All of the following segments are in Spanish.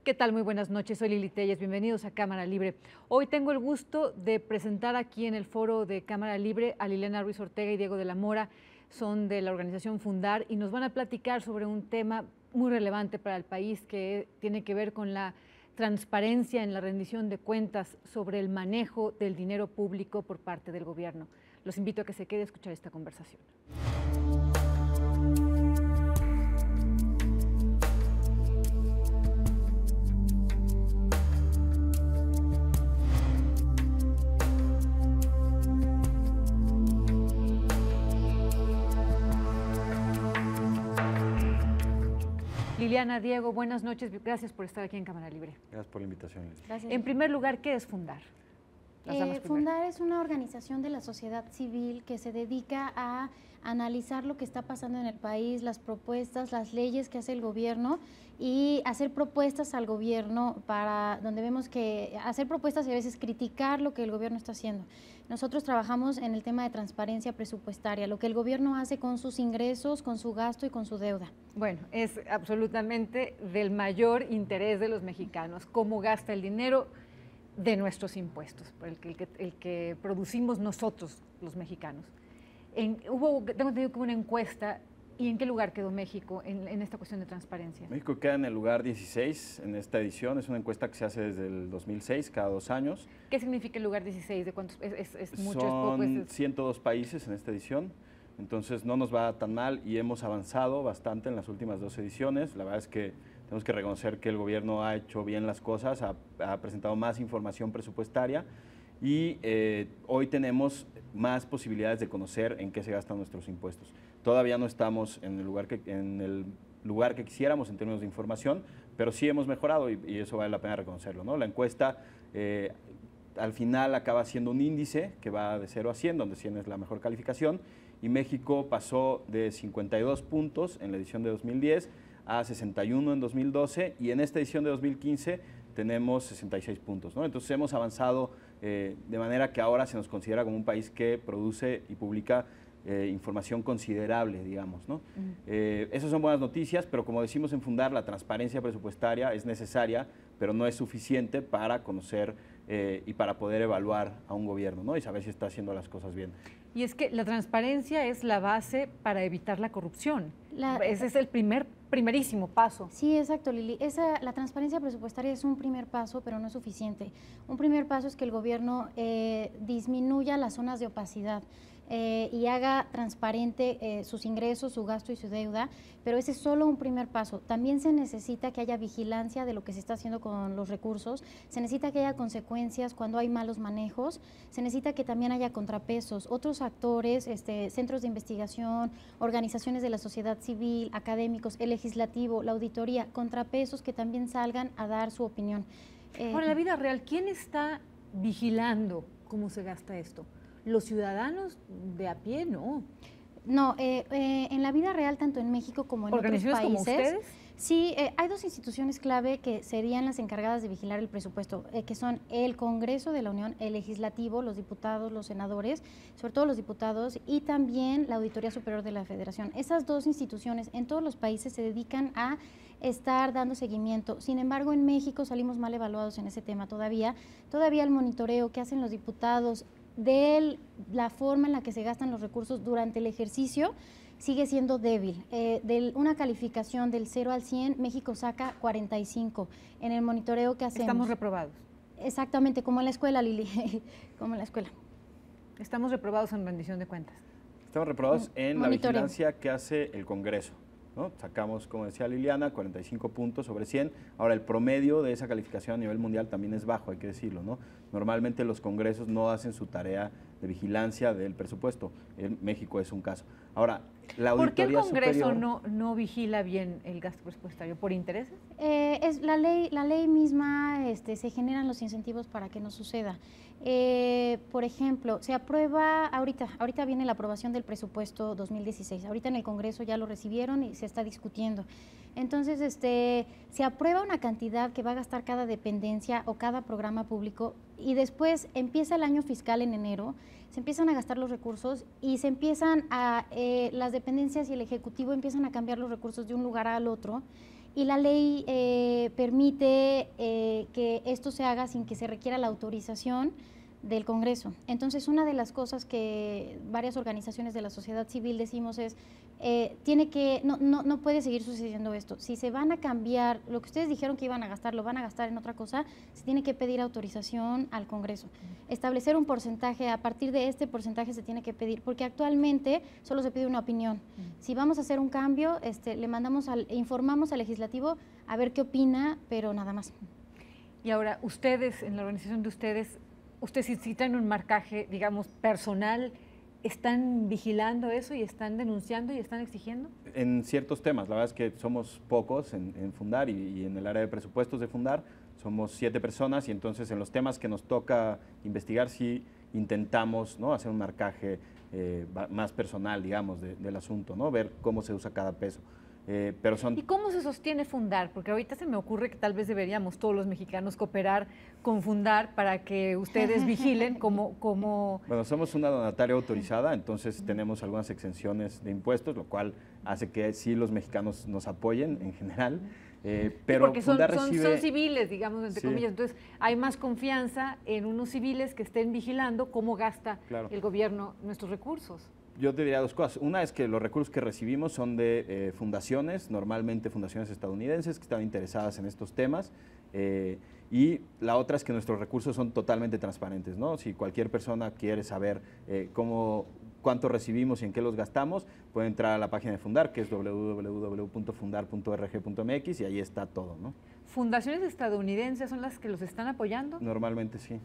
¿Qué tal? Muy buenas noches, soy Lili Telles, bienvenidos a Cámara Libre. Hoy tengo el gusto de presentar aquí en el foro de Cámara Libre a Liliana Ruiz Ortega y Diego de la Mora, son de la organización Fundar y nos van a platicar sobre un tema muy relevante para el país que tiene que ver con la transparencia en la rendición de cuentas sobre el manejo del dinero público por parte del gobierno. Los invito a que se quede a escuchar esta conversación. Liliana, Diego, buenas noches, gracias por estar aquí en Cámara Libre. Gracias por la invitación, Lili. Gracias. En primer lugar, ¿qué es Fundar? Fundar es una organización de la sociedad civil que se dedica a analizar lo que está pasando en el país, las propuestas, las leyes que hace el gobierno y hacer propuestas al gobierno para donde vemos que hacer propuestas y a veces criticar lo que el gobierno está haciendo. Nosotros trabajamos en el tema de transparencia presupuestaria, lo que el gobierno hace con sus ingresos, con su gasto y con su deuda. Bueno, es absolutamente del mayor interés de los mexicanos, cómo gasta el dinero de nuestros impuestos, el que producimos nosotros, los mexicanos. Tengo entendido que hubo una encuesta. ¿Y en qué lugar quedó México en esta cuestión de transparencia? México queda en el lugar 16 en esta edición. Es una encuesta que se hace desde el 2006, cada 2 años. ¿Qué significa el lugar 16? ¿De cuántos? ¿Es mucho? Son ¿Es poco? 102 países en esta edición. Entonces no nos va tan mal y hemos avanzado bastante en las últimas 2 ediciones. La verdad es que tenemos que reconocer que el gobierno ha hecho bien las cosas, ha presentado más información presupuestaria y hoy tenemos más posibilidades de conocer en qué se gastan nuestros impuestos. Todavía no estamos en el lugar que quisiéramos en términos de información, pero sí hemos mejorado y eso vale la pena reconocerlo, ¿no? La encuesta al final acaba siendo un índice que va de 0 a 100, donde 100 es la mejor calificación, y México pasó de 52 puntos en la edición de 2010 a 61 en 2012 y en esta edición de 2015 tenemos 66 puntos, ¿no? Entonces hemos avanzado de manera que ahora se nos considera como un país que produce y publica información considerable, digamos, ¿no? Esas son buenas noticias, pero como decimos en Fundar, la transparencia presupuestaria es necesaria, pero no es suficiente para conocer y para poder evaluar a un gobierno, ¿no? Y saber si está haciendo las cosas bien. Y es que la transparencia es la base para evitar la corrupción. Ese es el primerísimo paso. Sí, exacto, Lili. La transparencia presupuestaria es un primer paso, pero no es suficiente. Un primer paso es que el gobierno disminuya las zonas de opacidad. Y haga transparente sus ingresos, su gasto y su deuda, pero ese es solo un primer paso. También se necesita que haya vigilancia de lo que se está haciendo con los recursos, se necesita que haya consecuencias cuando hay malos manejos, se necesita que también haya contrapesos, otros actores, centros de investigación, organizaciones de la sociedad civil, académicos, el legislativo, la auditoría, contrapesos que también salgan a dar su opinión. Ahora, en la vida real, ¿quién está vigilando cómo se gasta esto? ¿Los ciudadanos de a pie? No. No, en la vida real, tanto en México como en otros países. ¿Organizaciones como ustedes? Sí, hay 2 instituciones clave que serían las encargadas de vigilar el presupuesto, que son el Congreso de la Unión, el Legislativo, los diputados, los senadores, sobre todo los diputados, y también la Auditoría Superior de la Federación. Esas 2 instituciones en todos los países se dedican a estar dando seguimiento. Sin embargo, en México salimos mal evaluados en ese tema todavía. Todavía el monitoreo que hacen los diputados de la forma en la que se gastan los recursos durante el ejercicio sigue siendo débil. De una calificación del 0 al 100, México saca 45 en el monitoreo que hacemos. Estamos reprobados. Exactamente, como en la escuela, Lili, como en la escuela. Estamos reprobados en rendición de cuentas. Estamos reprobados en la vigilancia que hace el Congreso, ¿no? Sacamos, como decía Liliana, 45 puntos sobre 100. Ahora, el promedio de esa calificación a nivel mundial también es bajo, hay que decirlo, ¿no? Normalmente los congresos no hacen su tarea de vigilancia del presupuesto. En México es un caso. Ahora, la Auditoría ¿por qué el Congreso superior, no vigila bien el gasto presupuestario? ¿Por intereses? Es la ley misma, se generan los incentivos para que no suceda. Por ejemplo, se aprueba, ahorita viene la aprobación del presupuesto 2016, ahorita en el Congreso ya lo recibieron y se está discutiendo. Entonces, se aprueba una cantidad que va a gastar cada dependencia o cada programa público y después empieza el año fiscal en enero, se empiezan a gastar los recursos y se empiezan las dependencias y el Ejecutivo empiezan a cambiar los recursos de un lugar al otro. Y la ley permite que esto se haga sin que se requiera la autorización del Congreso. Entonces, una de las cosas que varias organizaciones de la sociedad civil decimos es, no puede seguir sucediendo esto. Si se van a cambiar, lo que ustedes dijeron que iban a gastar, lo van a gastar en otra cosa, se tiene que pedir autorización al Congreso. Establecer un porcentaje, a partir de este porcentaje se tiene que pedir, porque actualmente solo se pide una opinión. Si vamos a hacer un cambio, informamos al legislativo a ver qué opina, pero nada más. Y ahora, ustedes, en la organización de ustedes si traen un marcaje, digamos, personal, ¿están vigilando eso y están denunciando y están exigiendo? En ciertos temas, la verdad es que somos pocos en Fundar y en el área de presupuestos de Fundar, somos 7 personas y entonces en los temas que nos toca investigar sí intentamos, ¿no?, hacer un marcaje más personal, digamos, del asunto, ¿no?, ver cómo se usa cada peso. ¿Y cómo se sostiene Fundar? Porque ahorita se me ocurre que tal vez deberíamos todos los mexicanos cooperar con Fundar para que ustedes vigilen cómo... Bueno, somos una donataria autorizada, entonces tenemos algunas exenciones de impuestos, lo cual hace que sí los mexicanos nos apoyen en general. Pero porque son civiles, digamos, entre comillas, entonces hay más confianza en unos civiles que estén vigilando cómo gasta el gobierno nuestros recursos. Yo te diría 2 cosas. Una es que los recursos que recibimos son de fundaciones, normalmente fundaciones estadounidenses que están interesadas en estos temas. Y la otra es que nuestros recursos son totalmente transparentes, ¿no? Si cualquier persona quiere saber cuánto recibimos y en qué los gastamos, puede entrar a la página de Fundar, que es www.fundar.org.mx, y ahí está todo, ¿no? ¿Fundaciones estadounidenses son las que los están apoyando? Normalmente sí.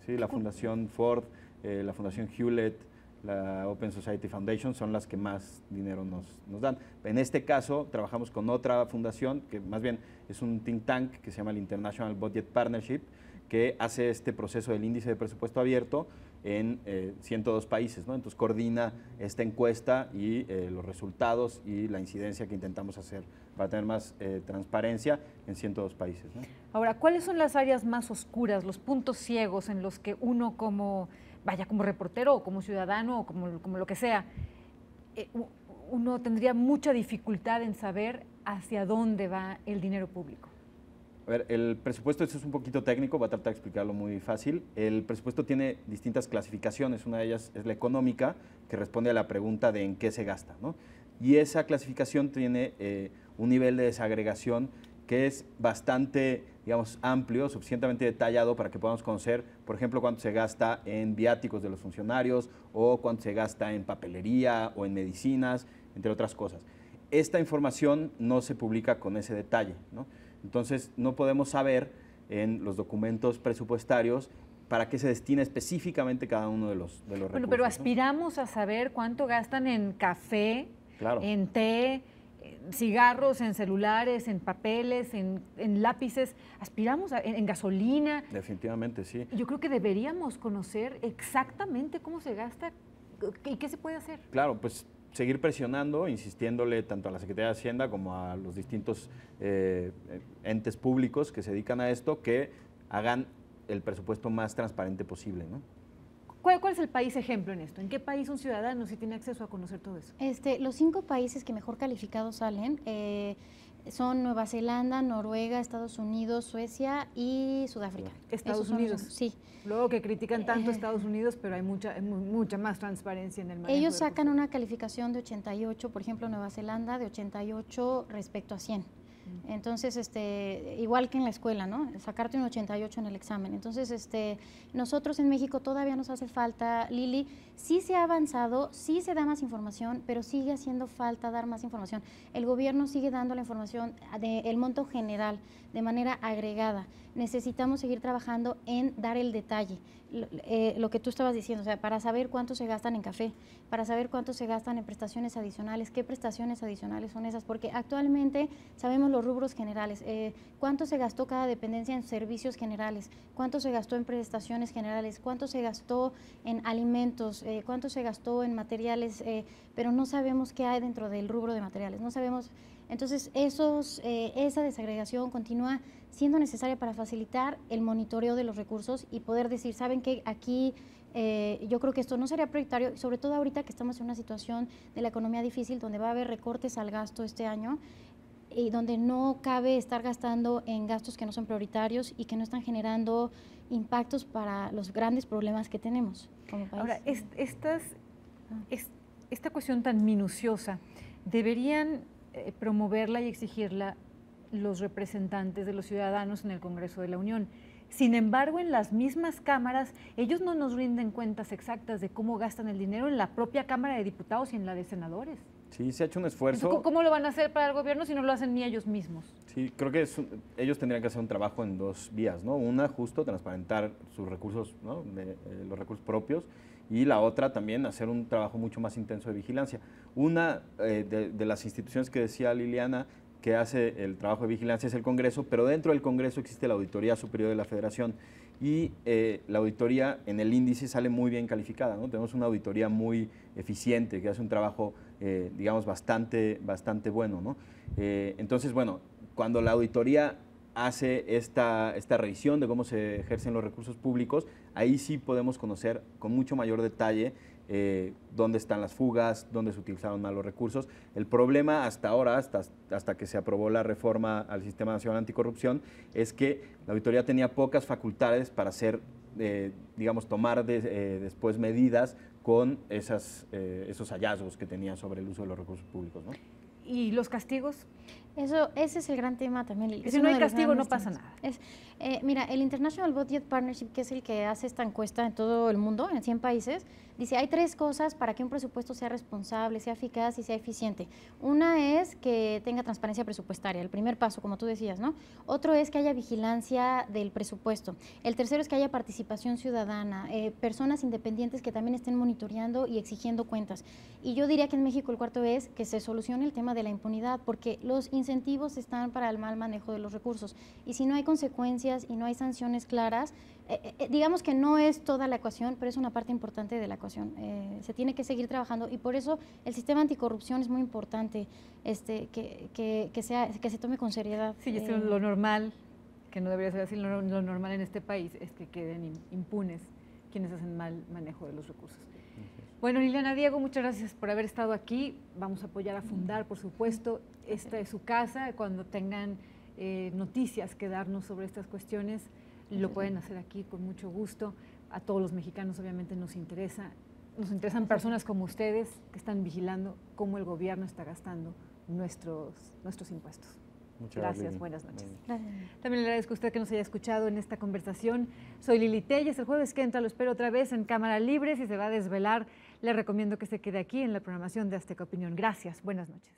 Sí, la Fundación Ford, la Fundación Hewlett, la Open Society Foundation son las que más dinero nos dan. En este caso, trabajamos con otra fundación, que más bien es un think tank que se llama el International Budget Partnership, que hace este proceso del índice de presupuesto abierto en 102 países, ¿no? Entonces coordina esta encuesta y los resultados y la incidencia que intentamos hacer para tener más transparencia en 102 países, ¿no? Ahora, ¿cuáles son las áreas más oscuras, los puntos ciegos en los que uno como reportero o como ciudadano o como lo que sea, uno tendría mucha dificultad en saber hacia dónde va el dinero público? A ver, el presupuesto, esto es un poquito técnico, voy a tratar de explicarlo muy fácil. El presupuesto tiene distintas clasificaciones, una de ellas es la económica, que responde a la pregunta de en qué se gasta, ¿no? Y esa clasificación tiene un nivel de desagregación que es bastante, digamos, amplio, suficientemente detallado para que podamos conocer, por ejemplo, cuánto se gasta en viáticos de los funcionarios o cuánto se gasta en papelería o en medicinas, entre otras cosas. Esta información no se publica con ese detalle, ¿no? Entonces, no podemos saber en los documentos presupuestarios para qué se destina específicamente cada uno de los recursos. Bueno, pero aspiramos a saber cuánto gastan en café, en té, en cigarros, en celulares, en papeles, en lápices. Aspiramos en gasolina. Definitivamente, sí. Yo creo que deberíamos conocer exactamente cómo se gasta y qué se puede hacer. Claro, pues seguir presionando, insistiéndole tanto a la Secretaría de Hacienda como a los distintos entes públicos que se dedican a esto, que hagan el presupuesto más transparente posible, ¿no? ¿Cuál es el país ejemplo en esto? ¿En qué país un ciudadano sí tiene acceso a conocer todo eso? Los 5 países que mejor calificados salen son Nueva Zelanda, Noruega, Estados Unidos, Suecia y Sudáfrica. Estados Unidos. Sí. Luego que critican tanto Estados Unidos, pero hay mucha más transparencia en el manejo. Ellos sacan una calificación de 88, por ejemplo, Nueva Zelanda de 88 respecto a 100. Entonces, igual que en la escuela, ¿no? Sacarte un 88 en el examen. Entonces, nosotros en México todavía nos hace falta, Lili, sí se ha avanzado, sí se da más información, pero sigue haciendo falta dar más información. El gobierno sigue dando la información del monto general, de manera agregada. Necesitamos seguir trabajando en dar el detalle. Lo que tú estabas diciendo, o sea, para saber cuánto se gastan en café, para saber cuánto se gastan en prestaciones adicionales, qué prestaciones adicionales son esas, porque actualmente sabemos los rubros generales, cuánto se gastó cada dependencia en servicios generales, cuánto se gastó en prestaciones generales, cuánto se gastó en alimentos, cuánto se gastó en materiales, pero no sabemos qué hay dentro del rubro de materiales, no sabemos Entonces, esa desagregación continúa siendo necesaria para facilitar el monitoreo de los recursos y poder decir, ¿saben qué? Aquí yo creo que esto no sería prioritario, sobre todo ahorita que estamos en una situación de la economía difícil, donde va a haber recortes al gasto este año y donde no cabe estar gastando en gastos que no son prioritarios y que no están generando impactos para los grandes problemas que tenemos como país. Ahora, esta cuestión tan minuciosa, ¿deberían promoverla y exigirla los representantes de los ciudadanos en el Congreso de la Unión? Sin embargo, en las mismas cámaras, ellos no nos rinden cuentas exactas de cómo gastan el dinero en la propia Cámara de Diputados y en la de Senadores. Sí, se ha hecho un esfuerzo. ¿Cómo lo van a hacer para el gobierno si no lo hacen ni ellos mismos? Sí, creo que ellos tendrían que hacer un trabajo en dos vías, ¿no? Una, justo transparentar sus recursos, ¿no? Los recursos propios, y la otra también hacer un trabajo mucho más intenso de vigilancia. Una de las instituciones que decía Liliana que hace el trabajo de vigilancia es el Congreso, pero dentro del Congreso existe la Auditoría Superior de la Federación y la auditoría en el índice sale muy bien calificada, ¿no? Tenemos una auditoría muy eficiente que hace un trabajo, digamos, bastante bueno, ¿no? Entonces, bueno, cuando la auditoría hace esta revisión de cómo se ejercen los recursos públicos, ahí sí podemos conocer con mucho mayor detalle dónde están las fugas, dónde se utilizaron mal los recursos. El problema hasta ahora, hasta que se aprobó la reforma al Sistema Nacional Anticorrupción, es que la auditoría tenía pocas facultades para hacer, digamos, tomar después medidas con esos hallazgos que tenía sobre el uso de los recursos públicos, ¿no? ¿Y los castigos? Ese es el gran tema también. Si no hay castigo, no pasa nada. Mira, el International Budget Partnership, que es el que hace esta encuesta en todo el mundo, en 100 países, dice, hay 3 cosas para que un presupuesto sea responsable, sea eficaz y sea eficiente. Una es que tenga transparencia presupuestaria, el primer paso, como tú decías, ¿no? Otro es que haya vigilancia del presupuesto. El tercero es que haya participación ciudadana, personas independientes que también estén monitoreando y exigiendo cuentas. Y yo diría que en México el cuarto es que se solucione el tema de la impunidad, porque los incentivos están para el mal manejo de los recursos. Y si no hay consecuencias y no hay sanciones claras, digamos que no es toda la ecuación, pero es una parte importante de la ecuación. Se tiene que seguir trabajando y por eso el sistema anticorrupción es muy importante que se tome con seriedad. Sí, esto es lo normal, que no debería ser así, lo normal en este país es que queden impunes quienes hacen mal manejo de los recursos. Bueno, Liliana, Diego, muchas gracias por haber estado aquí. Vamos a apoyar a Fundar, por supuesto. Esta es su casa. Cuando tengan noticias que darnos sobre estas cuestiones, lo pueden hacer aquí con mucho gusto. A todos los mexicanos obviamente nos interesan personas como ustedes que están vigilando cómo el gobierno está gastando nuestros impuestos. Muchas gracias, buenas noches. Gracias. También le agradezco a usted que nos haya escuchado en esta conversación. Soy Lili Telles. El jueves que entra lo espero otra vez en Cámara Libre. Si se va a desvelar, le recomiendo que se quede aquí en la programación de Azteca Opinión. Gracias, buenas noches.